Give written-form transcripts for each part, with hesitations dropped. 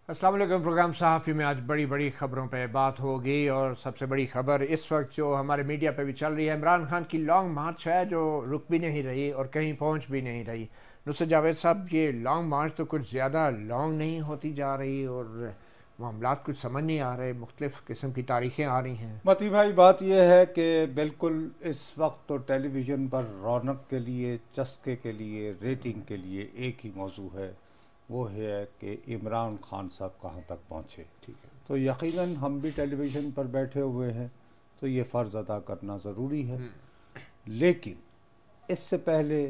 अस्सलाम वालेकुम। प्रोग्राम सहाफ़ी में आज बड़ी बड़ी ख़बरों पे बात होगी और सबसे बड़ी ख़बर इस वक्त जो हमारे मीडिया पे भी चल रही है, इमरान खान की लॉन्ग मार्च है जो रुक भी नहीं रही और कहीं पहुंच भी नहीं रही। नुसरत जावेद साहब, ये लॉन्ग मार्च तो कुछ ज़्यादा लॉन्ग नहीं होती जा रही और मामलात कुछ समझ नहीं आ रहे, मुख्तलिफ़ किस्म की तारीखें आ रही हैं। मती भाई, बात यह है कि बिल्कुल इस वक्त तो टेलीविज़न पर रौनक के लिए, चस्के के लिए, रेटिंग के लिए एक ही मौजू है, वो है कि इमरान खान साहब कहाँ तक पहुँचे। ठीक है, तो यकीनन हम भी टेलीविज़न पर बैठे हुए हैं तो ये फ़र्ज़ अदा करना ज़रूरी है। लेकिन इससे पहले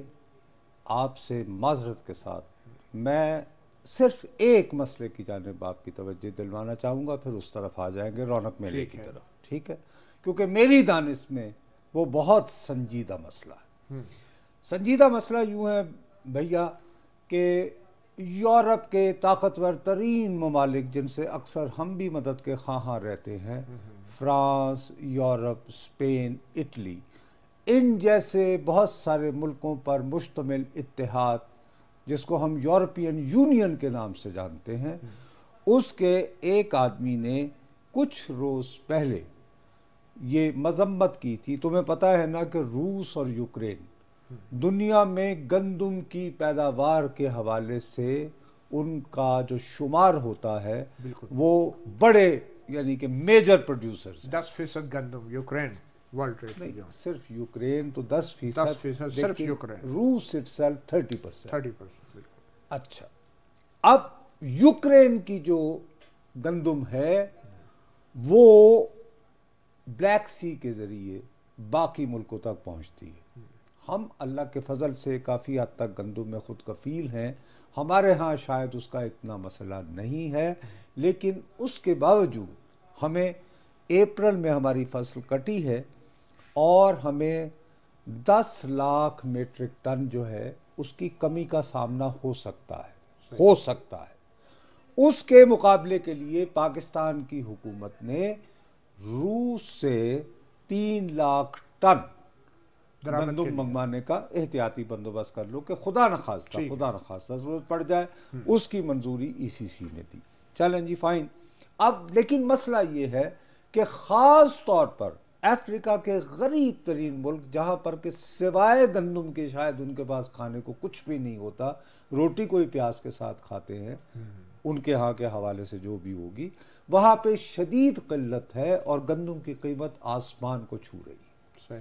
आपसे माज़रत के साथ मैं सिर्फ एक मसले की जानिब आपकी तवज्जो दिलवाना चाहूँगा, फिर उस तरफ आ जाएंगे रौनक मेले की तरफ। ठीक है, क्योंकि मेरी दानिश में वो बहुत संजीदा मसला है। संजीदा मसला यूँ है भैया कि यूरोप के ताकतवर तरीन ममालिक जिनसे अक्सर हम भी मदद के ख़्वाह रहते हैं, फ्रांस, यूरोप, स्पेन, इटली, इन जैसे बहुत सारे मुल्कों पर मुश्तमिल इत्तेहाद जिसको हम यूरोपियन यूनियन के नाम से जानते हैं, उसके एक आदमी ने कुछ रोज़ पहले ये मजम्मत की थी। तुम्हें पता है ना कि रूस और यूक्रेन दुनिया में गंदम की पैदावार के हवाले से उनका जो शुमार होता है वो बड़े यानी कि मेजर प्रोड्यूसर्स 10% गंदम यूक्रेन वर्ल्ड ट्रेड नहीं, सिर्फ यूक्रेन तो 10% सिर्फ यूक्रेन, रूस इटसेल्फ 30%। 30%। अच्छा, अब यूक्रेन की जो गंदम है वो ब्लैक सी के ज़रिए बाकी मुल्कों तक पहुंचती है। हम अल्लाह के फजल से काफ़ी हद तक गंदम में खुद कफ़ील हैं, हमारे यहाँ शायद उसका इतना मसला नहीं है, लेकिन उसके बावजूद हमें अप्रैल में हमारी फसल कटी है और हमें 10 लाख मीट्रिक टन जो है उसकी कमी का सामना हो सकता है। उसके मुकाबले के लिए पाकिस्तान की हुकूमत ने रूस से 3 लाख टन गंदम मंगवाने का एहतियाती बंदोबस्त कर लो कि खुदा न खास्ता जरूरत पड़ जाए, उसकी मंजूरी ईसीसी ने दी। चलें जी, फाइन। अब लेकिन मसला ये है कि ख़ास तौर पर अफ्रीका के गरीब तरीन मुल्क जहाँ पर कि सिवाय गंदम के शायद उनके पास खाने को कुछ भी नहीं होता, रोटी कोई प्याज के साथ खाते हैं, उनके यहाँ के हवाले से जो भी होगी, वहाँ पे शदीद किल्लत है और गंदम की कीमत आसमान को छू रही है।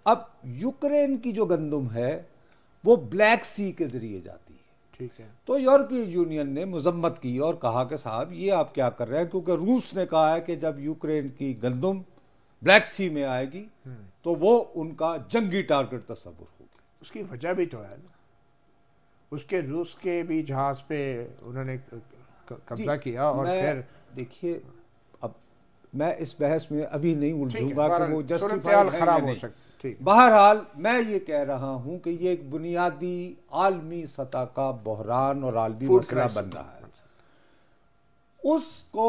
अब यूक्रेन की जो गंदम है वो ब्लैक सी के ज़रिए जाती है। ठीक है, तो यूरोपियन यूनियन ने मजम्मत की और कहा कि साहब ये आप क्या कर रहे हैं, क्योंकि रूस ने कहा है कि जब यूक्रेन की गंदम ब्लैक सी में आएगी तो वो उनका जंगी टारगेट तस्वुर होगी। उसकी वजह भी तो है ना, उसके रूस के भी जहाज पे उन्होंने कब्जा किया और फिर देखिए, अब मैं इस बहस में अभी नहीं उलझूंगा कि वो जस्टिफाइड खराब हो सकती। बहरहाल मैं ये कह रहा हूं कि ये एक बुनियादी आलमी सतह का बहरान और आलमी मसला बन रहा है। उसको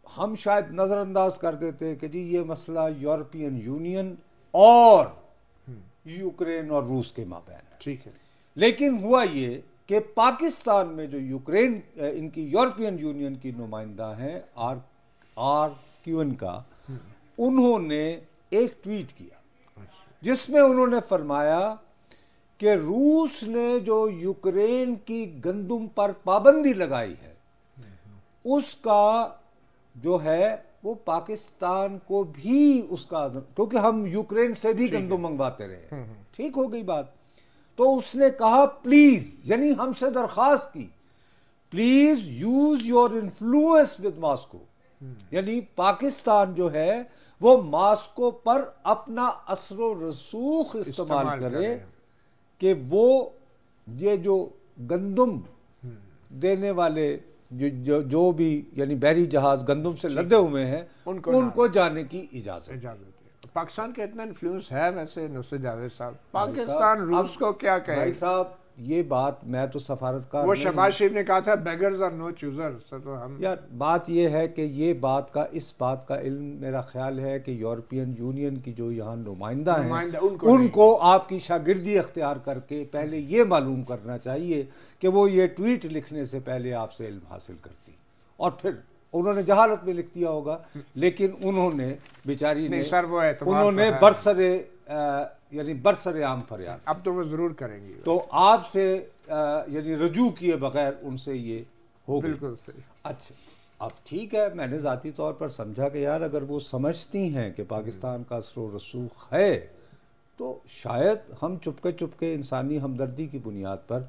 हम शायद नज़रअंदाज कर देते हैं कि जी ये मसला यूरोपियन यूनियन और यूक्रेन और रूस के माबैन है। ठीक है, लेकिन हुआ ये कि पाकिस्तान में जो यूक्रेन इनकी यूरोपियन यूनियन की नुमाइंदा हैं RQN का, उन्होंने एक ट्वीट किया जिसमें उन्होंने फरमाया कि रूस ने जो यूक्रेन की गंदम पर पाबंदी लगाई है उसका जो है वो पाकिस्तान को भी उसका, क्योंकि हम यूक्रेन से भी गंदम मंगवाते रहे, ठीक हो गई बात। तो उसने कहा प्लीज, यानी हमसे दरख्वास्त की, please use your influence with Moscow, यानी पाकिस्तान जो है वो मॉस्को पर अपना असरो रसूख इस्तेमाल करे कि वो ये जो गंदम देने वाले जो भी यानी बहरी जहाज गंदम से लदे हुए हैं उनको जाने की इजाजत है। पाकिस्तान का इतना इन्फ्लुएंस है वैसे नुसरत जावेद साहब, पाकिस्तान रूस को क्या कहे भाई साहब, ये बात मैं तो सफारतकार, वो शहबाज शरीफ ने कहा था बेगर्स आर नो चूजर्स, तो हम यार बात ये है कि ये बात का इस बात का इल्म मेरा ख्याल है कि यूरोपियन यूनियन की जो यहाँ नुमाइंदा हैं उनको आपकी शागिर्दी अख्तियार करके पहले ये मालूम करना चाहिए कि वो ये ट्वीट लिखने से पहले आपसे इल्म हासिल करती, और फिर उन्होंने जहालत में लिख दिया होगा, लेकिन उन्होंने बेचारी ने सर वो उन्होंने बरसरे यानी बरसरे आम फरियाद, अब तो वो जरूर करेंगी, तो आपसे यानी रजू किए बगैर उनसे ये हो गई। बिल्कुल सही। अच्छा, अब ठीक है, मैंने ज़ाती तौर पर समझा कि यार अगर वो समझती हैं कि पाकिस्तान का असर रसूख है तो शायद हम चुपके इंसानी हमदर्दी की बुनियाद पर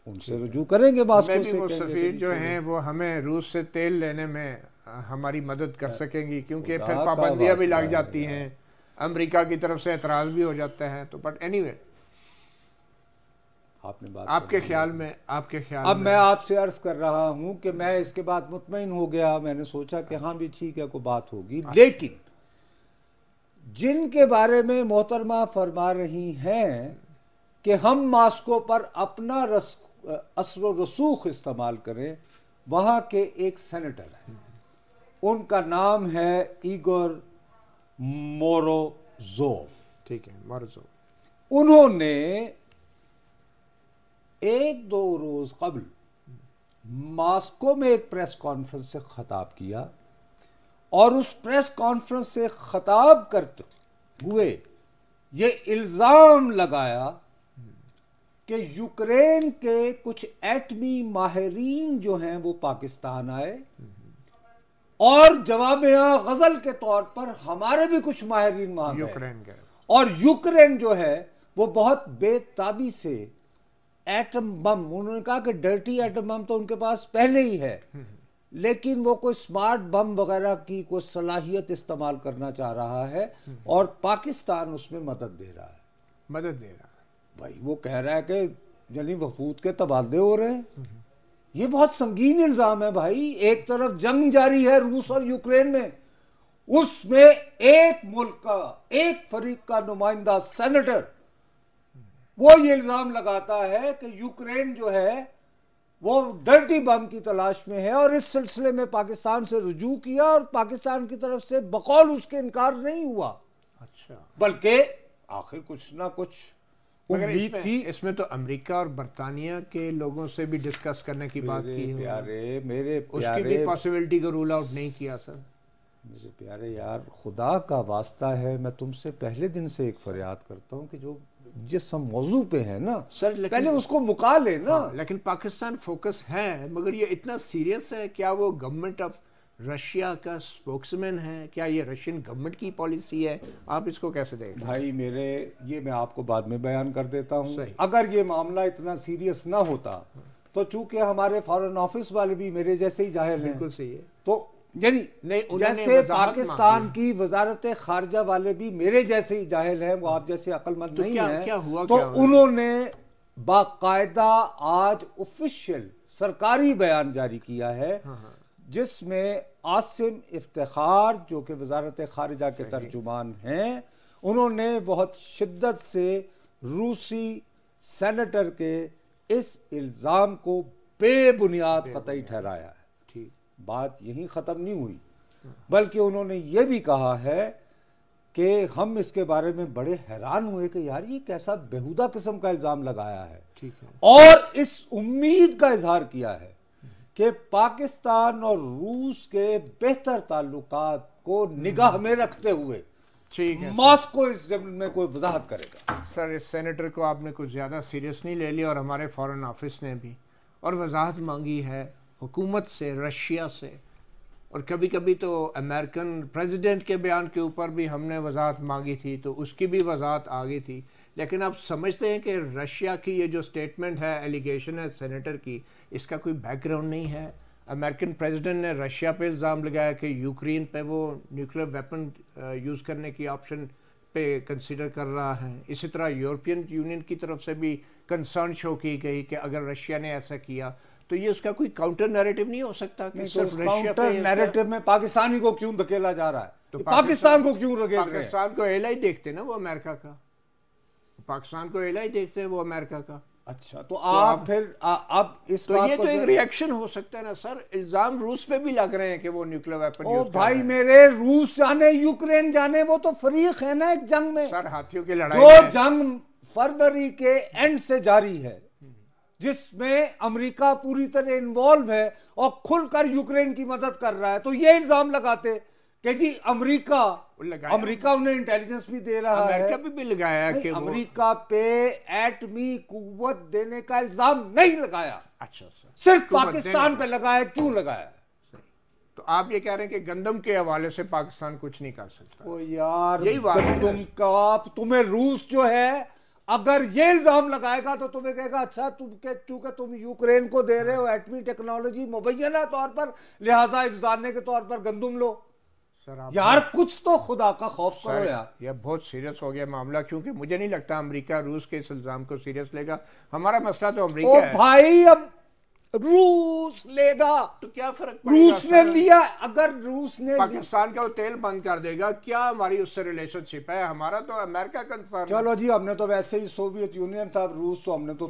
उनसे रुजू करेंगे। मैं भी वो सफ़ीर जो हैं वो हमें रूस से तेल लेने में हमारी मदद कर सकेंगी, क्योंकि फिर पाबंदियाँ भी लग जाती हैं, अमेरिका की तरफ से एतराज़ भी हो जाता है। तो बट एनीवे आपने बात आपके ख्याल में अब मैं आपसे अर्ज कर रहा हूं कि मैं इसके बाद मुतमईन हो गया, मैंने सोचा कि हाँ भी ठीक है, कोई बात होगी। लेकिन जिनके बारे में मोहतरमा फरमा रही हैं कि हम मास्को पर अपना असर रसूख इस्तेमाल करें, वहां के एक सेनेटर हैं, उनका नाम है इगोर मोरोजोव। ठीक है, मोरोजोव। उन्होंने एक दो रोज कबल मास्को में एक प्रेस कॉन्फ्रेंस से खिताब किया और उस प्रेस कॉन्फ्रेंस से खिताब करते हुए ये इल्जाम लगाया कि यूक्रेन के कुछ एटमी माहिरीन जो हैं वो पाकिस्तान आए और जवाब गजल के तौर पर हमारे भी कुछ माहिरीन वहां यूक्रेन गए, और यूक्रेन जो है वो बहुत बेताबी से एटम बम, उन्होंने कहा कि डर्टी एटम बम तो उनके पास पहले ही है, लेकिन वो कोई स्मार्ट बम वगैरह की कोई सलाहियत इस्तेमाल करना चाह रहा है और पाकिस्तान उसमें मदद दे रहा है। भाई वो कह रहा है कि यानी वफूद के तबादले हो रहे हैं। ये बहुत संगीन इल्जाम है भाई। एक तरफ जंग जारी है रूस और यूक्रेन में, उसमें एक मुल्क का एक फरीक का नुमाइंदा सेनेटर वो ये इल्जाम लगाता है कि यूक्रेन जो है वो डर्टी बम की तलाश में है, और इस सिलसिले में पाकिस्तान से रुजू किया और पाकिस्तान की तरफ से बकौल उसके इनकार नहीं हुआ। अच्छा, बल्कि आखिर कुछ ना कुछ उम्मीद थी। इसमें तो अमेरिका और बरतानिया के लोगों से भी डिस्कस करने की बात की, मेरे प्यारे उसकी भी पॉसिबिलिटी को रूल आउट नहीं किया सर। मेरे प्यारे यार, खुदा का वास्ता है, मैं तुमसे पहले दिन से एक फरियाद करता हूँ कि जो जिस हम मौजू पे है ना सर, पहले उसको मुका ले ना। हाँ, लेकिन पाकिस्तान फोकस है, मगर ये इतना सीरियस है। क्या वो गवर्नमेंट ऑफ रशिया का स्पोक्समैन है? क्या ये रशियन गवर्नमेंट की पॉलिसी है? आप इसको कैसे देखें? भाई मेरे, ये मैं आपको बाद में बयान कर देता हूँ। अगर ये मामला इतना सीरियस ना होता तो चूंकि हमारे फॉरेन ऑफिस वाले भी मेरे जैसे ही जाहिल हैं, बिल्कुल सही है, तो यानी जैसे पाकिस्तान की वजारत खारजा वाले भी मेरे जैसे ही जाहिल हैं, वो आप जैसे अक्लमंद नहीं है, तो उन्होंने बाकायदा आज ऑफिशियल सरकारी बयान जारी किया है जिसमें आसिम इफ्तिखार जो कि वजारत खारिजा के तर्जुमान हैं, उन्होंने बहुत शिद्दत से रूसी सेनेटर के इस इल्ज़ाम को बेबुनियाद कतई ठहराया है। बात यहीं ख़त्म नहीं हुई, बल्कि उन्होंने ये भी कहा है कि हम इसके बारे में बड़े हैरान हुए कि यार ये कैसा बेहुदा किस्म का इल्ज़ाम लगाया है। ठीक है, और इस उम्मीद का इजहार किया है कि पाकिस्तान और रूस के बेहतर ताल्लुकात को निगाह में रखते हुए ठीक है मॉस्को इस ज़मीन में कोई वजाहत करेगा। सर, इस सेनेटर को आपने कुछ ज़्यादा सीरियस नहीं ले लिया, और हमारे फॉरेन ऑफिस ने भी और वजाहत मांगी है हुकूमत से, रशिया से, और कभी कभी तो अमेरिकन प्रेसिडेंट के बयान के ऊपर भी हमने वजाहत मांगी थी, तो उसकी भी वजाहत आ गई थी। लेकिन आप समझते हैं कि रशिया की ये जो स्टेटमेंट है, एलिगेशन है सेनेटर की, इसका कोई बैकग्राउंड नहीं है। अमेरिकन प्रेसिडेंट ने रशिया पे इल्ज़ाम लगाया कि यूक्रेन पे वो न्यूक्लियर वेपन यूज़ करने की ऑप्शन पे कंसिडर कर रहा है। इसी तरह यूरोपियन यूनियन की तरफ से भी कंसर्न शो की गई कि अगर रशिया ने ऐसा किया तो ये उसका कोई काउंटर नैरेटिव नहीं हो सकता कि सिर्फ रशिया पे नैरेटिव में पाकिस्तानी को क्यों धकेला जा रहा है? तो पाकिस्तान को क्यों रखेगा? पाकिस्तान को एलाई देखते ना वो अमेरिका का, पाकिस्तान को एलाई देखते हैं वो अमेरिका का। अच्छा, तो आप फिर अब इस तो ये तो एक रिएक्शन हो सकता है ना सर। इल्जाम रूस पे भी लग रहे हैं कि वो न्यूक्लियर वेपन यूज कर भाई रहे हैं। मेरे रूस जाने यूक्रेन जाने, वो तो फरीक है ना एक जंग में। सर हाथियों की लड़ाई, जो जंग फरवरी के एंड से जारी है, जिसमें अमेरिका पूरी तरह इन्वॉल्व है और खुलकर यूक्रेन की मदद कर रहा है, तो ये इल्जाम लगाते कि जी अमेरिका उन्हें इंटेलिजेंस भी दे रहा है। अमेरिका भी लगाया कि अमेरिका पे एटमी कुव्वत देने का इल्जाम नहीं लगाया। अच्छा, सिर्फ पाकिस्तान पे लगाया। क्यों लगाया? तो आप ये कह रहे हैं कि गंदम के हवाले से पाकिस्तान कुछ नहीं कर सकता? ओ यार, यही बात तुम्हें रूस जो है अगर ये इल्जाम लगाएगा तो तुम्हें कहेगा अच्छा चूंकि तुम यूक्रेन को दे रहे हो एटमी टेक्नोलॉजी मुबैना तौर पर, लिहाजा इफ्जाने के तौर पर गंदम लो। सर यार कुछ तो खुदा का खौफ करो यार। यह बहुत सीरियस हो गया मामला, क्योंकि मुझे नहीं लगता अमेरिका रूस के इस इल्जाम को सीरियस लेगा। हमारा मसला तो अमेरिका है भाई। अब रूस लेगा तो क्या फर्क पड़ेगा? रूस ने लिया, अगर रूस ने पाकिस्तान का वो तेल बंद कर देगा, क्या हमारी उससे रिलेशनशिप है? हमारा तो अमेरिका कंसर्न। चलो जी, हमने तो वैसे ही सोवियत यूनियन था, रूस तो हमने तो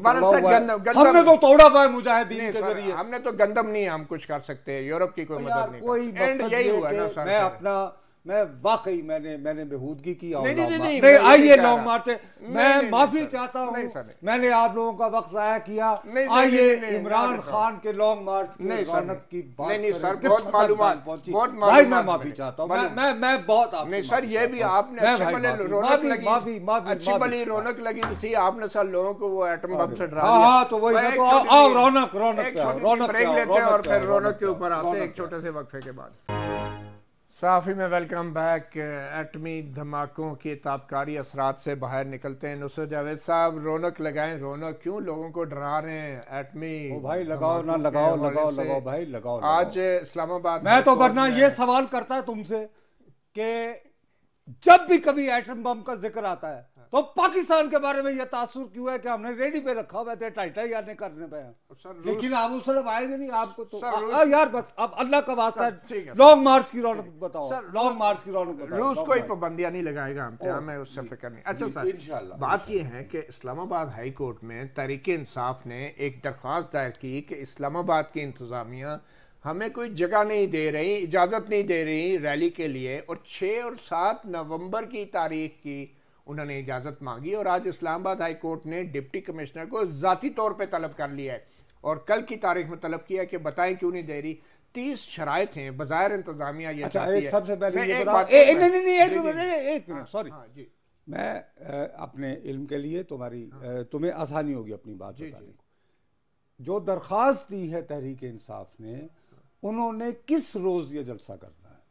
तोड़ा हुआ है मुजाहिदीन के जरिए। हमने तो गंदम नहीं, हम कुछ कर सकते, यूरोप की कोई मदद नहीं। कोई यही हुआ ना सर। मैं वाकई मैंने बेहूदगी की। नहीं, आइए लॉन्ग मार्च पे मैं माफी चाहता हूँ, मैंने आप लोगों का वक्त जाया किया। आइए इमरान खान के लॉन्ग मार्च की रौनक की बात नहीं सर, बहुत मालूमात भाई, मैं माफी चाहता हूँ। मैं बहुत नहीं सर, ये भी आपने अच्छी भली रौनक लगी थी, आपने सर लोगों को वो एटम बम से डरा दिया। तो वही रौनक ब्रेक लेते हैं और फिर रौनक के ऊपर आते हैं एक छोटे से वक्फे के बाद। साफ़ी में वेलकम बैक। एटमी धमाकों की ताबकारी असरात से बाहर निकलते हैं। नुसरत जावेद साहब, रौनक लगाएं। रौनक क्यों लोगों को डरा रहे हैं? एटमी भाई लगाओ ना, लगाओ भाई, लगाओ। आज इस्लामाबाद मैं तो वरना ये सवाल करता है तुमसे कि जब भी कभी एटम बम का जिक्र आता है तो पाकिस्तान के बारे में यह तासुर क्यों है कि हमने रेडी पे रखा हुआ है, टाइटाई आने करने पे है, लेकिन आप उस तरफ आएंगे नहीं। आपको तो यार बस अब अल्लाह का वास्ता लॉन्ग मार्च की रौनक बताओ। लॉन्ग मार्च की रौनक बताओ। रूस कोई पाबंदियां नहीं लगाएगा हम पे, हमें उससे फिक्र नहीं। अच्छा सर, इंशाल्लाह बात यह है कि इस्लामाबाद हाई कोर्ट में तहरीक इंसाफ ने एक दरख्वास्त दायर की कि इस्लामाबाद की इंतजामिया हमें कोई जगह नहीं दे रही, इजाज़त नहीं दे रही रैली के लिए, और 6 और 7 नवंबर की तारीख की उन्होंने इजाज़त मांगी। और आज इस्लामाबाद हाई कोर्ट ने डिप्टी कमिश्नर को ज़ाती तौर पे तलब कर लिया है और कल की तारीख में तलब किया कि बताएं क्यों नहीं दे रही। 30 शराइत हैं, बज़ाहिर इंतजामिया ये सबसे पहले एक मिनट सॉरी जी, मैं अपने इल्म के लिए तुम्हें आसानी होगी अपनी बात बताने को। जो दरख्वास्त दी है तहरीक इंसाफ ने, उन्होंने किस रोज ये जलसा करना है?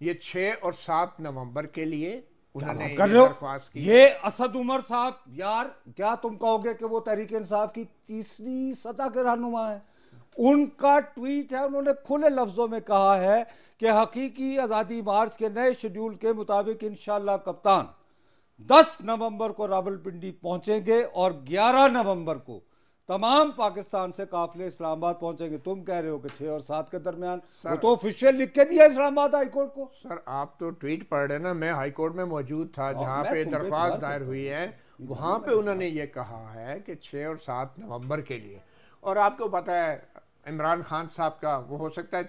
ये 6 और 7 नवंबर के लिए उन्होंने दरख्वास्त की। ये असद उमर साहब, यार क्या तुम कहोगे कि वो तहरीक इंसाफ की तीसरी सतह के रहनुमा है? उनका ट्वीट है, उन्होंने खुले लफ्जों में कहा है कि हकीकी आज़ादी मार्च के नए शेड्यूल के मुताबिक इंशाअल्लाह कप्तान 10 नवंबर को रावलपिंडी पहुंचेंगे और 11 नवंबर को तमाम पाकिस्तान से काफिले इस्लामाबाद पहुंचेंगे। तुम कह रहे हो कि 6 और 7 के दरमियान, वो तो ऑफिशियल लिख के दिया इस्लामाबाद हाई कोर्ट को। सर आप तो ट्वीट पढ़ रहे ना, मैं हाई कोर्ट में मौजूद था जहां पे दरख्वास्त दायर हुई है, वहां पे उन्होंने ये कहा है कि 6 और 7 नवंबर के लिए। और आपको पता है इमरान खान साहब का वो हो सकता है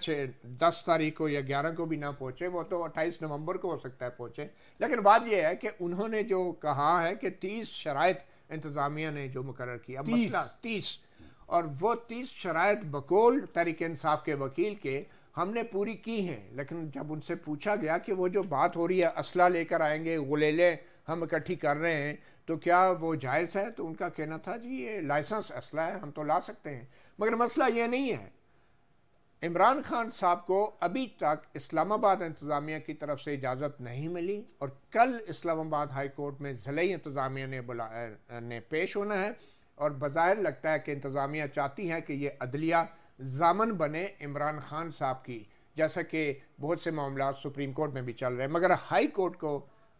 10 तारीख को या 11 को भी ना पहुंचे, वो तो 28 नवंबर को हो सकता है पहुंचे। लेकिन बात यह है कि उन्होंने जो कहा है कि 30 शराइत इंतजामिया ने जो मुकर्रर किया, मसला 30, और वो 30 शराइत बकौल तहरीक इंसाफ के वकील के हमने पूरी की हैं। लेकिन जब उनसे पूछा गया कि वो जो बात हो रही है असला लेकर आएंगे, गुलेले हम इकट्ठी कर रहे हैं, तो क्या वो जायज़ है? तो उनका कहना था जी ये लाइसेंस असला है, हम तो ला सकते हैं। मगर मसला ये नहीं है, इमरान खान साहब को अभी तक इस्लामाबाद इंतज़ामिया की तरफ से इजाज़त नहीं मिली और कल इस्लामाबाद हाई कोर्ट में ज़िले इंतज़ामिया ने पेश होना है। और बज़ाहिर लगता है कि इंतज़ामिया चाहती है कि ये अदलिया ज़ामन बने इमरान खान साहब की, जैसा कि बहुत से मामला सुप्रीम कोर्ट में भी चल रहे हैं। मगर हाई कोर्ट को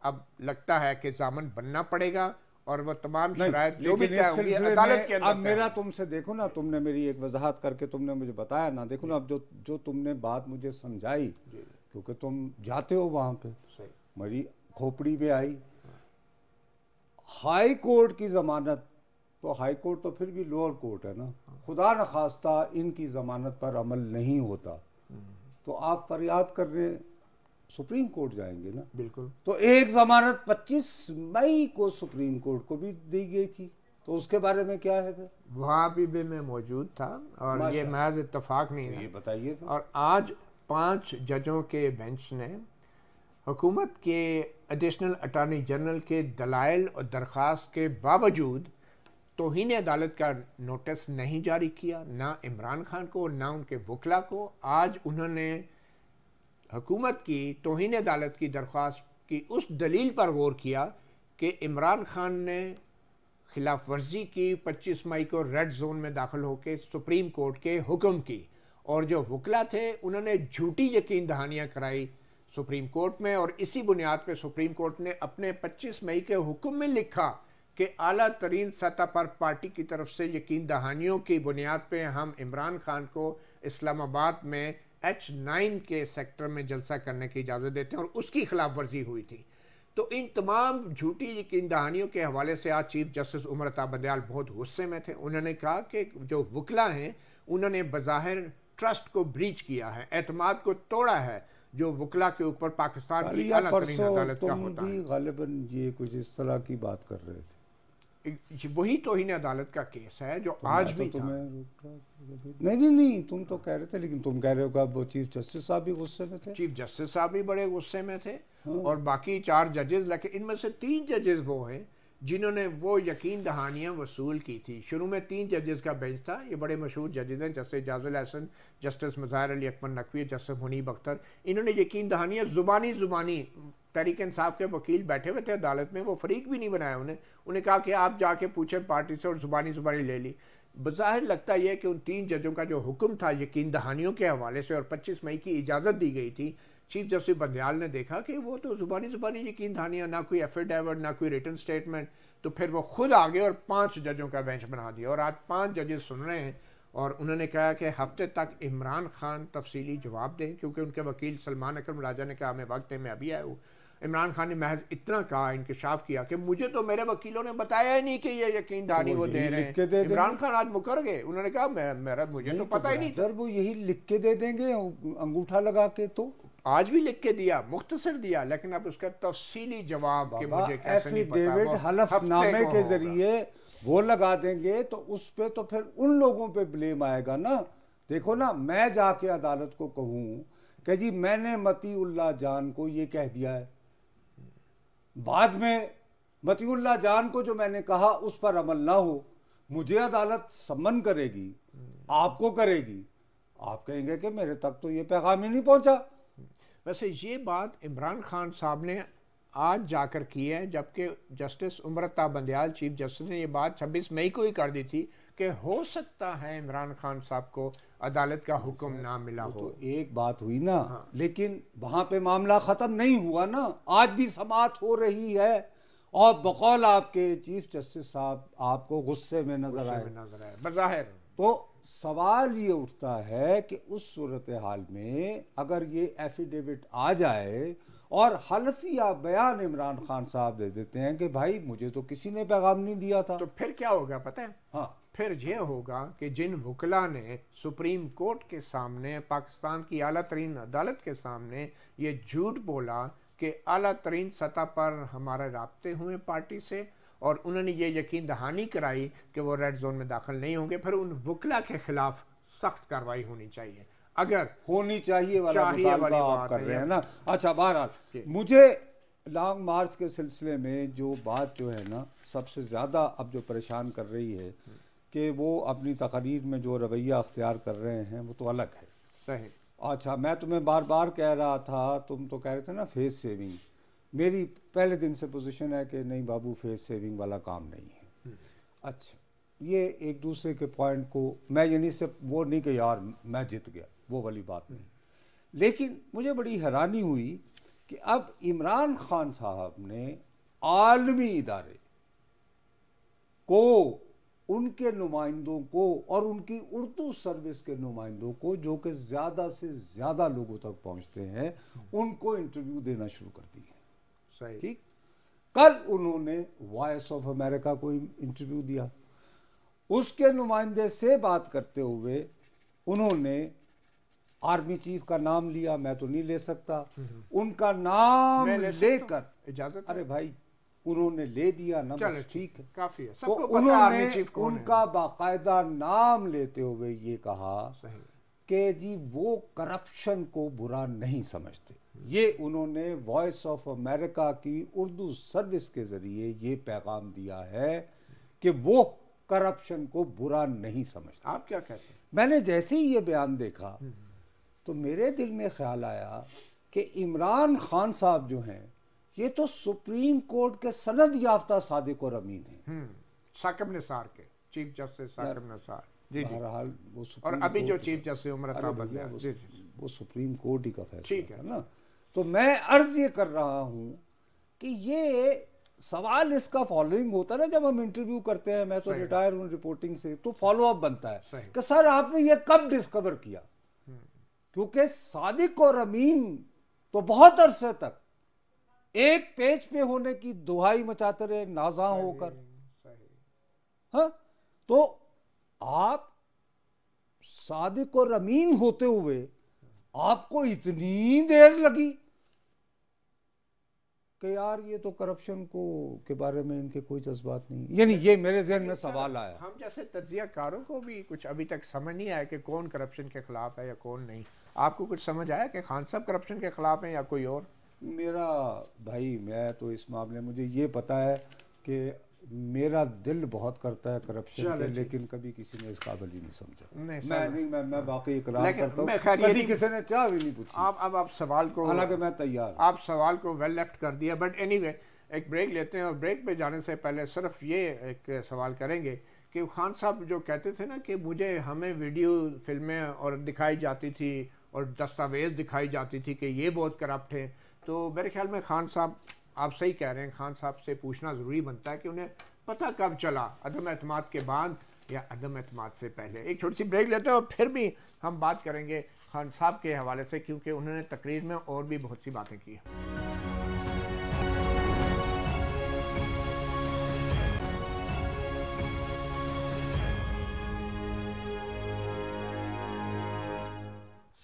अब लगता है कि ज़ामन बनना पड़ेगा और वो तमाम शराइत जो भी तय होंगी अदालत के अंदर। अब मेरा तुमसे देखो ना, तुमने मेरी एक वजाहत करके तुमने मुझे बताया ना, देखो ना अब जो तुमने बात मुझे समझाई, क्योंकि तुम जाते हो वहां पे, मेरी खोपड़ी में आई। हाई कोर्ट की जमानत, तो हाई कोर्ट तो फिर भी लोअर कोर्ट है ना, खुदा न खास्ता इनकी जमानत पर अमल नहीं होता तो आप फरियाद करने सुप्रीम कोर्ट जाएंगे ना। बिल्कुल। तो एक जमानत 25 मई को सुप्रीम कोर्ट को भी दी गई थी, तो उसके बारे में क्या है फिर? वहाँ भी मैं मौजूद था और ये महज इत्तफाक नहीं तो है। ये बताइए तो। और आज 5 जजों के बेंच ने हुकूमत के एडिशनल अटॉर्नी जनरल के दलाइल और दरख्वास्त के बावजूद तौहीन अदालत का नोटिस नहीं जारी किया, ना इमरान खान को ना उनके वकला को। आज उन्होंने हुकूमत की तौहीन अदालत की दरख्वास्त की उस दलील पर गौर किया कि इमरान खान ने खिलाफ वर्जी की, 25 मई को रेड जोन में दाखिल होकर सुप्रीम कोर्ट के हुक्म की, और जो वकला थे उन्होंने झूठी यकीन दहानियाँ कराई सुप्रीम कोर्ट में। और इसी बुनियाद पर सुप्रीम कोर्ट ने अपने 25 मई के हुक्म में लिखा कि आला तरीन सतह पर पार्टी की तरफ से यकीन दहानियों की बुनियाद पे हम इमरान खान को इस्लामाबाद में H9 के सेक्टर में जलसा करने की इजाज़त देते हैं, और उसकी खिलाफ वर्जी हुई थी। तो इन तमाम झूठी यकीन दहानियों के हवाले से आज चीफ जस्टिस उमर अता बंदयाल बहुत गुस्से में थे। उन्होंने कहा कि जो वकला हैं उन्होंने बज़ाहिर ट्रस्ट को ब्रीच किया है, एतमाद को तोड़ा है जो वकला के ऊपर पाकिस्तान की आला तरीन अदालत का होता है। गालिबन ये कुछ इस तरह की बात कर रहे थे। वही तौहीन अदालत का केस है जो तो आज भी था। नहीं, तुम तो कह रहे थे, लेकिन तुम कह रहे हो कि वो चीफ जस्टिस साहब भी गुस्से में थे। चीफ जस्टिस साहब भी बड़े गुस्से में थे। हाँ। और बाकी 4 जजेस, लेकिन इनमें से 3 जजेस वो हैं जिन्होंने वो यकीन दहानियाँ वसूल की थी। शुरू में 3 जजेस का बेंच था, ये बड़े मशहूर जजेस हैं, justice Ijazul Hassan, justice Mazahir Ali Akbar Naqvi, justice Munib Akhtar. इन्होंने यकीन दहानियाँ ज़ुबानी तहरीक इंसाफ के वकील बैठे हुए थे अदालत में, वो फरीक भी नहीं बनाया उन्हें कहा कि आप जाके पूछें पार्टी से, और ज़ुबानी ले ली। बज़ाहिर लगता यह कि उन 3 जजों का जो हुक्म था यकीन दहानियों के हवाले से, और 25 मई की इजाज़त दी गई थी, चीफ जस्टिस बंदयाल ने देखा कि वो तो ज़ुबानी यकीन दहानियाँ, ना कोई एफिडेविट ना कोई रिटन स्टेटमेंट। तो फिर वो खुद आ गए और 5 जजों का बेंच बना दिया, और आज 5 जजेस सुन रहे हैं। और उन्होंने कहा कि हफ्ते तक इमरान खान तफसीली जवाब दें, क्योंकि उनके वकील सलमान अकरम राजा ने कहा हमें वक्त है, मैं अभी आया हूँ। इमरान खान ने महज इतना कहा, इंकशाफ किया कि मुझे तो मेरे वकीलों ने बताया ही नहीं कि ये यकीन दहानी वो दे रहे हैं। इमरान खान आज मुकर गए, उन्होंने कहा मुझे तो पता ही नहीं था। वो यही लिख के दे देंगे अंगूठा लगा के, तो आज भी लिख के दिया, मुख्तसर दिया, लेकिन अब उसका तफसीली जवाब कि मुझे कैसे नहीं पता, एफिडेविट हलफनामे के जरिए वो लगा देंगे, तो उस पे तो फिर उन लोगों पे ब्लेम आएगा ना। देखो ना, मैं जाके अदालत को कहूँ कि जी मैंने मतीउल्लाह जान को ये कह दिया है, बाद में मतीउल्लाह जान को जो मैंने कहा उस पर अमल ना हो, मुझे अदालत सम्मन करेगी, आपको करेगी, आप कहेंगे कि मेरे तक तो ये पैगाम ही नहीं पहुंचा। वैसे ये बात इमरान खान साहब ने आज जाकर की है, जबकि justice Umar Ata Bandial chief justice ने ये बात 26 मई को ही कर दी थी कि हो सकता है इमरान खान साहब को अदालत का हुक्म ना मिला हो। तो एक बात हुई ना। हाँ। लेकिन वहां पे मामला खत्म नहीं हुआ ना, आज भी समाअत हो रही है, और बकौल आपके चीफ जस्टिस साहब आपको गुस्से में नजर आए बज़ाहिर। तो सवाल ये उठता है कि उस सूरत हाल में अगर ये एफिडेविट आ जाए और हल्फिया बयान इमरान खान साहब दे देते हैं कि भाई मुझे तो किसी ने पैगाम नहीं दिया था, तो फिर क्या होगा पता है? हाँ, फिर यह होगा कि जिन वकला ने सुप्रीम कोर्ट के सामने, पाकिस्तान की आला तरीन अदालत के सामने ये झूठ बोला कि आला तरीन सतह पर हमारे राब्ते हुए पार्टी से, और उन्होंने ये यकीन दहानी कराई कि वो रेड जोन में दाखिल नहीं होंगे, फिर उन वकला के खिलाफ सख्त कार्रवाई होनी चाहिए। अगर होनी चाहिए वाला आप कर रहे हैं ना। अच्छा, बहरहाल मुझे लॉन्ग मार्च के सिलसिले में जो बात जो है ना सबसे ज़्यादा अब जो परेशान कर रही है कि वो अपनी तकरीर में जो रवैया अख्तियार कर रहे हैं वो तो अलग है। सही। अच्छा, मैं तुम्हें बार बार कह रहा था, तुम तो कह रहे थे ना फेस सेविंग, मेरी पहले दिन से पोजीशन है कि नहीं बाबू, फेस सेविंग वाला काम नहीं है। अच्छा, ये एक दूसरे के पॉइंट को मैं ये नहीं सिर्फ वो नहीं कि यार मैं जीत गया, वो वाली बात नहीं, लेकिन मुझे बड़ी हैरानी हुई कि अब इमरान खान साहब ने आलमी इदारे को, उनके नुमाइंदों को और उनकी उर्दू सर्विस के नुमाइंदों को जो कि ज़्यादा से ज़्यादा लोगों तक पहुंचते हैं, उनको इंटरव्यू देना शुरू कर दिए। सही। ठीक, कल उन्होंने वॉइस ऑफ अमेरिका को इंटरव्यू दिया, उसके नुमाइंदे से बात करते हुए उन्होंने आर्मी चीफ का नाम लिया, मैं तो नहीं ले सकता, उनका नाम लेकर, इजाजत, अरे भाई उन्होंने ले दिया ना, चलो बस ठीक है, काफी है, तो सबको पता है आर्मी उन्होंने चीफ कौन है। उनका बाकायदा नाम लेते हुए ये कहा सही। कि जी वो करप्शन को बुरा नहीं समझते। ये उन्होंने वॉइस ऑफ अमेरिका की उर्दू सर्विस के जरिए ये पैगाम दिया है कि वो करप्शन को बुरा नहीं समझते। आप क्या कहते हैं? मैंने जैसे ही ये बयान देखा तो मेरे दिल में ख्याल आया कि इमरान खान साहब जो हैं ये तो सुप्रीम कोर्ट के सनद याफ्ता सादिक और अमीन हैं, साकिब निसार के, चीफ जस्टिस साकिब निसार। जी जी। बहरहाल वो और सुप्रीम अभी जो कोर्ट- चीफ जस्टिस उमर अरे साहब भैया, बदले हैं। वो- जी जी। वो सुप्रीम कोर्ट ही का फैसला ठीक है था ना। तो मैं अर्ज ये कर रहा हूं कि ये सवाल इसका फॉलोइंग होता है ना, जब हम इंटरव्यू करते हैं, मैं तो सही। रिटायर हूं रिपोर्टिंग से, तो फॉलो अप बनता है सही। कि सर आपने ये कब डिस्कवर किया, क्योंकि सादिक और अमीन तो बहुत अरसे तक एक पेज पे होने की दुहाई मचाते रहे नाजा होकर। सही। हाँ, तो आप सादिक और अमीन होते हुए आपको इतनी देर लगी कि यार ये तो करप्शन को के बारे में इनके कोई जज्बात नहीं, यानी ये मेरे जहन में सवाल आया। हम जैसे तज्जियाकारों को भी कुछ अभी तक समझ नहीं आया कि कौन करप्शन के खिलाफ है या कौन नहीं। आपको कुछ समझ आया कि खान साहब करप्शन के खिलाफ हैं या कोई और? मेरा भाई, मैं तो इस मामले मुझे ये पता है कि मेरा दिल बहुत करता है करप्शन के, लेकिन कभी किसी ने इस काबिल ही नहीं समझा। मैं बाकी इकरार करता हूँ, कभी किसी ने चाह भी नहीं पूछी। आप सवाल को, हालांकि मैं तैयार, आप सवाल को वेल लेफ्ट कर दिया। बट एनीवे, एक ब्रेक लेते हैं और ब्रेक पे जाने से पहले सिर्फ ये एक सवाल करेंगे कि खान साहब जो कहते थे ना कि मुझे हमें वीडियो फिल्में और दिखाई जाती थी और दस्तावेज दिखाई जाती थी कि ये बहुत करप्ट है, तो मेरे ख्याल में खान साहब आप सही कह रहे हैं। खान साहब से पूछना ज़रूरी बनता है कि उन्हें पता कब चला, अदम एतमाद के बाद या अदम एतमाद से पहले। एक छोटी सी ब्रेक लेते हैं और फिर भी हम बात करेंगे खान साहब के हवाले से, क्योंकि उन्होंने तकरीर में और भी बहुत सी बातें की हैं।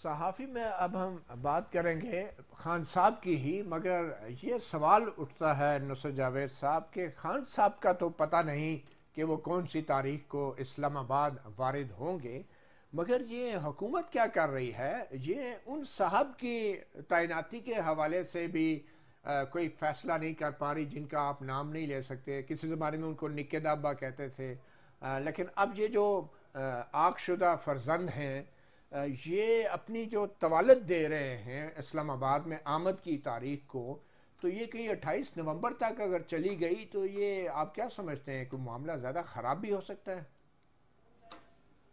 सहाफ़ी में अब हम बात करेंगे खान साहब की ही, मगर ये सवाल उठता है नुसरत जावेद साहब के खान साहब का तो पता नहीं कि वो कौन सी तारीख को इस्लामाबाद वारिद होंगे, मगर ये हुकूमत क्या कर रही है, ये उन साहब की तैनाती के हवाले से भी कोई फ़ैसला नहीं कर पा रही जिनका आप नाम नहीं ले सकते। किसी ज़माने में उनको निक्केदाब्बा कहते थे, लेकिन अब ये जो आगशुदा फर्जंद हैं ये अपनी जो तवालद दे रहे हैं इस्लामाबाद में आमद की तारीख को, तो ये कहीं 28 नवंबर तक अगर चली गई तो ये आप क्या समझते हैं कि मामला ज़्यादा ख़राब भी हो सकता है?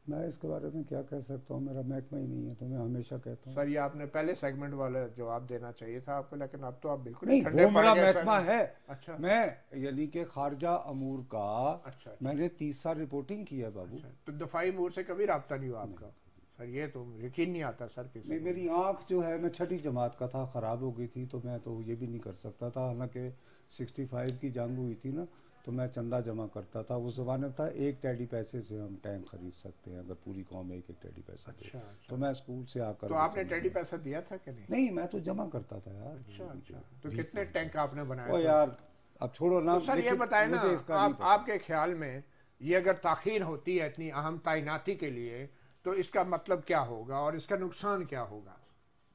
मैं इसके बारे में क्या कह सकता हूँ, मेरा महकमा ही नहीं है, तो मैं हमेशा कहता हूँ। सर ये आपने पहले सेगमेंट वाला जवाब देना चाहिए था आपको, लेकिन अब तो आप बिल्कुल नहीं, वो मेरा महकमा है। अच्छा। मैं यानी कि खारजा अमूर का अच्छा। मैंने 30 साल रिपोर्टिंग की है बाबू। अच्छा, तो दफाई अमूर से कभी रब्ता नहीं हुआ आपका? सर ये तो यकीन नहीं आता सर किसी नहीं, मेरी आँख जो है, मैं छठी जमात का था, ख़राब हो गई थी, तो मैं तो ये भी नहीं कर सकता था। हालांकि 65 की जंग हुई थी ना, तो मैं चंदा जमा करता था। उस ज़माने में था 1 टेडी पैसे से हम टैंक खरीद सकते हैं, अगर पूरी कौम 1-1 टेडी पैसा दे। अच्छा। तो मैं स्कूल से आकर, तो आपने टेडी पैसा दिया था कि नहीं? नहीं, मैं तो जमा करता था यार। अच्छा। तो कितने टैंक आपने बनाए? ओ यार अब छोड़ो ना। तो सर ये बताए ना, आपके ख्याल में ये अगर ताखीर होती है इतनी अहम तैनाती के लिए, तो इसका मतलब क्या होगा और इसका नुकसान क्या होगा?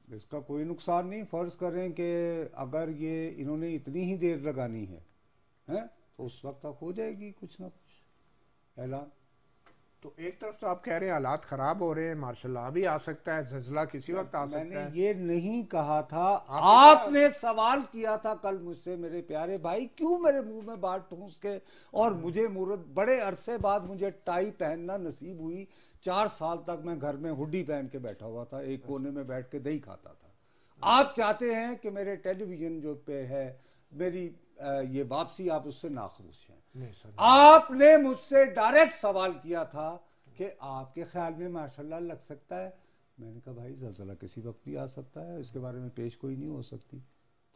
इसका कोई नुकसान नहीं। फ़र्ज़ करें कि अगर ये इन्होंने इतनी ही देर लगानी है, हैं, तो उस वक्त तक हो जाएगी कुछ ना कुछ ऐलान। तो एक तरफ तो आप कह रहे हैं हालात ख़राब हो रहे हैं, मार्शल लॉ भी आ सकता है, ज़ल्ज़ला किसी वक्त आ सकता है। मैंने ये नहीं कहा था, आपने सवाल किया था कल मुझसे मेरे प्यारे भाई, क्यों मेरे मुंह में बात ठूंस के, और मुझे बड़े अरसे बाद मुझे टाई पहनना नसीब हुई। 4 साल तक मैं घर में हुडी पहन के बैठा हुआ था, एक कोने में बैठ के दही खाता था। आप चाहते हैं कि मेरे टेलीविजन जो पे है मेरी ये वापसी, आप उससे नाखुश हैं। आपने मुझसे डायरेक्ट सवाल किया था कि आपके ख्याल में माशाल्लाह लग सकता है। मैंने कहा भाई ज़ल्ज़ला किसी वक्त भी आ सकता है, इसके बारे में पेश कोई नहीं हो सकती।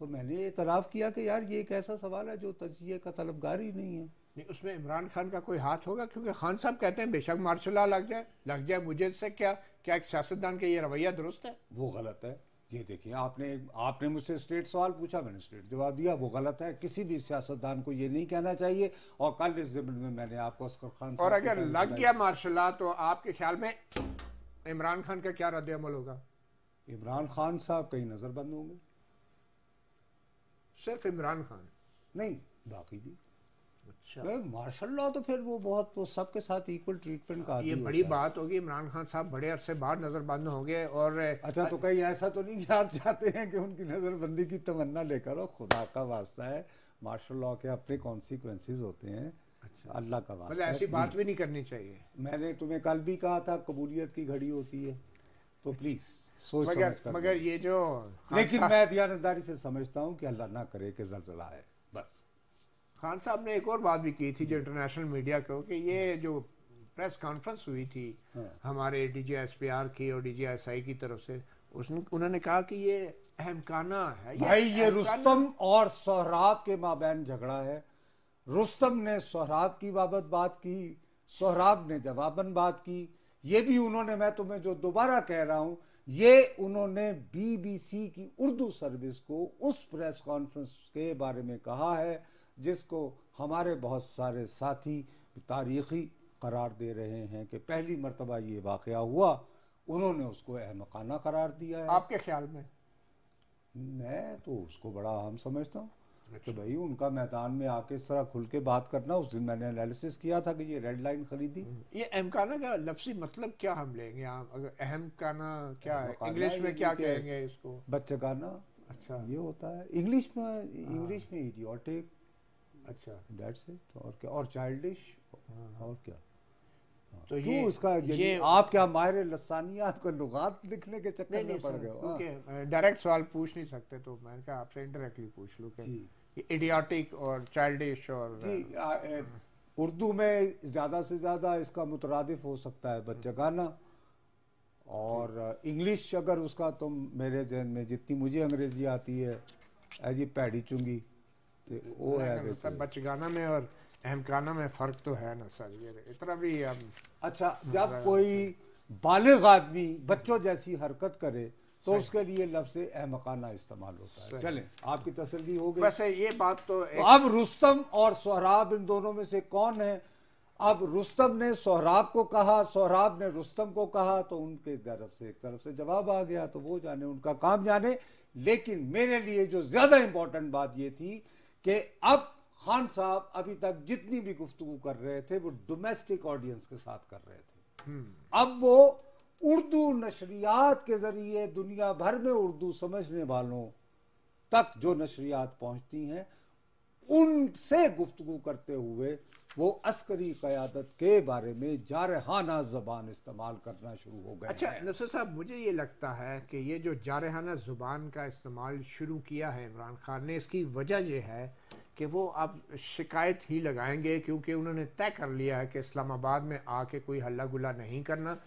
तो मैंने एतराफ़ किया कि यार ये एक ऐसा सवाल है जो तजिए का तलबगार ही नहीं है। नहीं, उसमें इमरान खान का कोई हाथ होगा? क्योंकि खान साहब कहते हैं बेशक मार्शल लॉ लग जाए, मुझे इससे क्या, क्या एक सियासतदान का ये रवैया दुरुस्त है? वो गलत है। ये देखिए, आपने मुझसे स्ट्रेट सवाल पूछा, मैंने स्ट्रेट जवाब दिया, वो गलत है। किसी भी सियासतदान को ये नहीं कहना चाहिए। और कल इस ज़िम्न में मैंने आपको असगर खान और साहब अगर लग गया मार्शल लॉ तो आपके ख्याल में इमरान खान का क्या रद्द अमल होगा? इमरान खान साहब कहीं नजरबंद होंगे। सिर्फ इमरान खान नहीं, बाकी भी। अच्छा, मार्शल लॉ तो फिर वो सबके साथ इक्वल ट्रीटमेंट का ये बड़ी बात होगी। इमरान खान साहब बड़े अरसे बाद नजरबंद होंगे। और अच्छा, तो कहीं ऐसा तो नहीं कि आप चाहते हैं कि उनकी नजरबंदी की तमन्ना लेकर हो? खुदा का वास्ता है, मार्शल लॉ के अपने कॉन्सिक्वेंसेस होते हैं। अच्छा, अल्लाह का वास्ता मतलब ऐसी बात भी नहीं करनी चाहिए। मैंने तुम्हें कल भी कहा था, कबूलियत की घड़ी होती है, तो प्लीज सोच समझ कर। मगर ये जो लेकिन मैं दियानतदारी से समझता हूँ कि अल्लाह ना करे कि ज़लज़ला है। बस खान साहब ने एक और बात भी की थी जो इंटरनेशनल मीडिया को, कि ये जो प्रेस कॉन्फ्रेंस हुई थी हमारे DGSPR की और DGSI की तरफ से, उन्होंने कहा कि ये अहमकाना है। भाई, ये रुस्तम और सोहराब के माबैन झगड़ा है। रुस्तम ने सोहराब की बाबत बात की, सोहराब ने जवाबन बात की। ये भी उन्होंने, मैं तुम्हें जो दोबारा कह रहा हूं, ये उन्होंने BBC की उर्दू सर्विस को उस प्रेस कॉन्फ्रेंस के बारे में कहा है जिसको हमारे बहुत सारे साथी तारीखी करार दे रहे हैं कि पहली मर्तबा ये वाक़या हुआ, उन्होंने उसको अहमकाना करार दिया है। आपके ख्याल में? मैं तो उसको बड़ा अहम समझता हूँ। तो भाई, उनका मैदान में आके इस तरह खुल के बात करना, उस दिन मैंने एनालिसिस किया था कि ये रेड लाइन खरीदी। ये अहमकाना का लफ्ज़ी मतलब क्या हम लेंगे? आप अगर अहमकाना क्या है, इंग्लिश में क्या कहेंगे इसको? बच्चेगाना। अच्छा, ये होता है इंग्लिश में इडियोटिक। अच्छा, दैट्स इट। और क्या? और चाइल्डिश। और क्या? तो ये इसका ये आप क्या माहिर लसानियात को लुगात लिखने के चक्कर में पड़ गए हो? क्योंकि डायरेक्ट सवाल पूछ नहीं सकते, तो मैंने कहा आपसे इनडायरेक्टली पूछ लूं कि इडियोटिक और चाइल्डिश और उर्दू में ज़्यादा से ज़्यादा इसका मुतरादिफ हो सकता है बच्चेगाना। और इंग्लिश अगर उसका, तुम मेरे जहन में जितनी मुझे अंग्रेजी आती है, ऐसी पैड़ी चुंगी, तो वो है सब बच्चेगाना में और अहमकाना में फ़र्क तो है ना सर, ये इतना भी हम। अच्छा, जब कोई बालिग आदमी बच्चों जैसी हरकत करे तो उसके लिए लफ्ज़ अहमकाना इस्तेमाल होता है। चलें, आपकी तसल्ली हो गई। वैसे ये बात तो अब रुस्तम और सोहराब, इन दोनों में से कौन है? अब रुस्तम ने सोहराब को कहा, सोहराब ने रुस्तम को कहा, तो उनके एक तरफ से जवाब आ गया, तो वो जाने, उनका काम जाने। लेकिन मेरे लिए जो ज्यादा इंपॉर्टेंट बात ये थी कि अब खान साहब अभी तक जितनी भी गुफ्तगू कर रहे थे वो डोमेस्टिक ऑडियंस के साथ कर रहे थे। अब वो उर्दू नशरियात के जरिए दुनिया भर में उर्दू समझने वालों तक जो नशरियात पहुंचती हैं, उनसे गुफ्तगू करते हुए वो अस्करी क़यादत के बारे में जारहाना ज़बान इस्तेमाल करना शुरू हो गए। अच्छा नसर साहब, मुझे ये लगता है कि ये जो जारहाना ज़ुबान का इस्तेमाल शुरू किया है इमरान खान ने, इसकी वजह ये है कि वो अब शिकायत ही लगाएंगे, क्योंकि उन्होंने तय कर लिया है कि इस्लामाबाद में आके कोई हल्ला गुल्ला नहीं करना।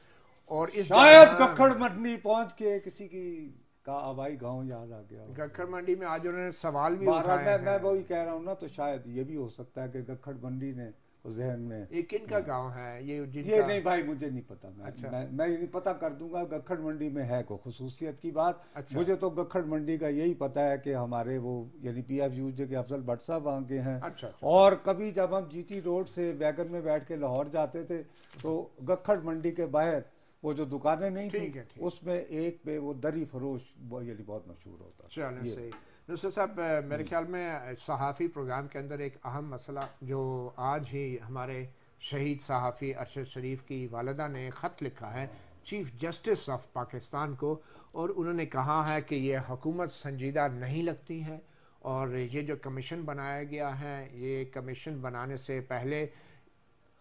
और इस शायद गखड़ मंडी पहुंच के किसी की का आबाई गांव याद आ गया। गखड़ मंडी में आज उन्होंने सवाल भी उठाए। मैं वही कह रहा हूँ ना, तो शायद ये भी हो सकता है कि गखड़ मंडी ने जहन में, ये किन का गांव है ये नहीं भाई, मुझे नहीं पता। मैं ये नहीं पता कर दूंगा। गखड़ मंडी में है कोई खुसूसियत की बात? अच्छा। मुझे तो गखड़ मंडी का यही पता है कि हमारे वो यानी PFUJ के अफजल भट्ट साहब वहाँ के हैं। अच्छा। और कभी जब हम GT रोड से वैगन में बैठ के लाहौर जाते थे तो गखड़ मंडी के बाहर वो जो दुकानें नहीं थी, उसमें एक पे वो दरी फरोश यानी बहुत मशहूर होता। चलो सही। नुसरत साहब, मेरे ख्याल में सहाफ़ी प्रोग्राम के अंदर एक अहम मसला जो आज ही हमारे शहीद सहाफ़ी अरशद शरीफ की वालिदा ने ख़त लिखा है चीफ़ जस्टिस ऑफ पाकिस्तान को, और उन्होंने कहा है कि ये हुकूमत संजीदा नहीं लगती है, और ये जो कमीशन बनाया गया है, ये कमीशन बनाने से पहले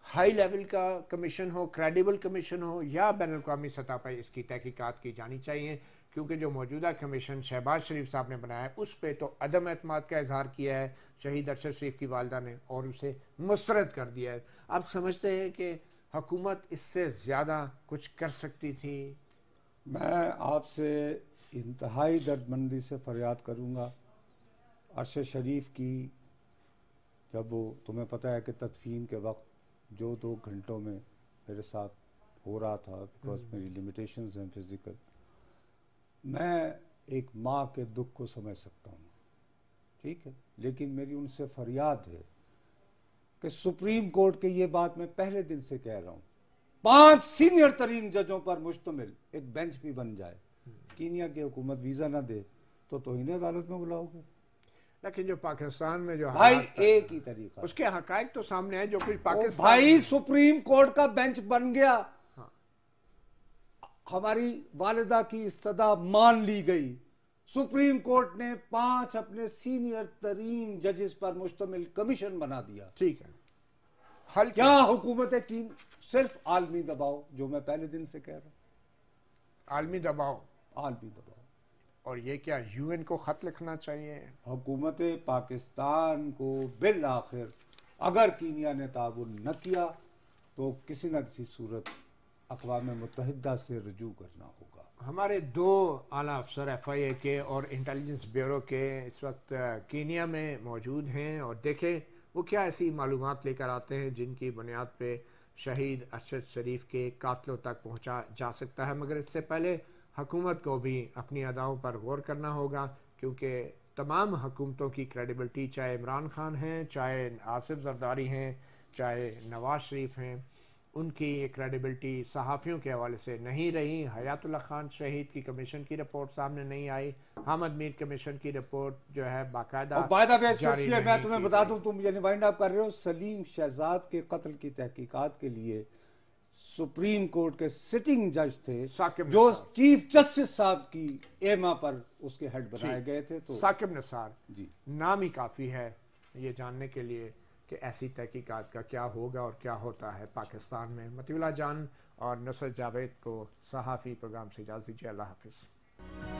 हाई लेवल का कमीशन हो, क्रेडिबल कमीशन हो, या बैनुल-अक़वामी सतह पर इसकी तहकीकात की जानी चाहिए, क्योंकि जो मौजूदा कमीशन शहबाज शरीफ साहब ने बनाया है उस पर तो अदम एतमाद का इजहार किया है शहीद अरशद शरीफ की वालिदा ने, और उसे मुस्तरद कर दिया है। आप समझते हैं कि हुकूमत इससे ज़्यादा कुछ कर सकती थी? मैं आपसे इंतहाई दर्दमंदी से फरियाद करूँगा। अरशद शरीफ की जब वो, तुम्हें पता है कि तदफीन के वक्त जो 2 घंटों में मेरे साथ हो रहा था, बिकॉज मेरी लिमिटेशंस हैं फिज़िकल, मैं एक माँ के दुख को समझ सकता हूँ, ठीक है, लेकिन मेरी उनसे फरियाद है कि सुप्रीम कोर्ट के ये बात मैं पहले दिन से कह रहा हूँ, 5 सीनियर तरीन जजों पर मुश्तमिल एक बेंच भी बन जाए। कीनिया की हुकूमत वीज़ा ना दे तो तौहीन अदालत में बुलाओगे। लेकिन जो पाकिस्तान में जो भाई एक ही तरीका, उसके हकायक तो सामने है जो कुछ पाकिस्तान भाई सुप्रीम कोर्ट का बेंच बन गया। हाँ। हमारी वालिदा की इस्तदा मान ली गई। सुप्रीम कोर्ट ने 5 अपने सीनियर तरीन जजेस पर मुश्तमिल कमीशन बना दिया। ठीक है, हल क्या हुकूमत की सिर्फ आलमी दबाव, जो मैं पहले दिन से कह रहा हूं, आलमी दबाव, आलमी दबाव। और ये क्या यूएन को खत लिखना चाहिए? हुकूमत पाकिस्तान को बिल आखिर अगर कीनिया ने ताउन न किया तो किसी न किसी सूरत अक़वाम मुत्तहिदा से रजू करना होगा। हमारे 2 आला अफसर FIA के और इंटेलिजेंस ब्यूरो के इस वक्त कीनिया में मौजूद हैं और देखें वो क्या ऐसी मालूमात लेकर आते हैं जिनकी बुनियाद पे शहीद अरशद शरीफ के कातलों तक पहुंचा जा सकता है। मगर इससे पहले हुकूमत को भी अपनी अदाओं पर गौर करना होगा, क्योंकि तमाम हुकूमतों की क्रेडिबिलिटी, चाहे इमरान खान हैं, चाहे आसिफ जरदारी हैं, चाहे नवाज शरीफ हैं, उनकी ये क्रेडिबिलिटी सहाफ़ियों के हवाले से नहीं रही। हयातुल्लाह खान शहीद की कमीशन की रिपोर्ट सामने नहीं आई। हामिद मीर कमीशन की रिपोर्ट जो है बाकायदा मैं तुम्हें बता दूं, तुम ये वाइंड अप कर रहे हो, सलीम शहजाद के कत्ल की तहकीकात के लिए सुप्रीम कोर्ट के सिटिंग जज थे जो चीफ जस्टिस साहब की एमा पर उसके हेड बनाए गए थे। तो साकिब निसार जी नाम ही काफ़ी है ये जानने के लिए कि ऐसी तहकीकात का क्या होगा और क्या होता है पाकिस्तान में। मतीउल्लाह जान और नुसरत जावेद को सहाफ़ी प्रोग्राम से इजाज़त दीजिए। अल्लाह हाफ़िज़।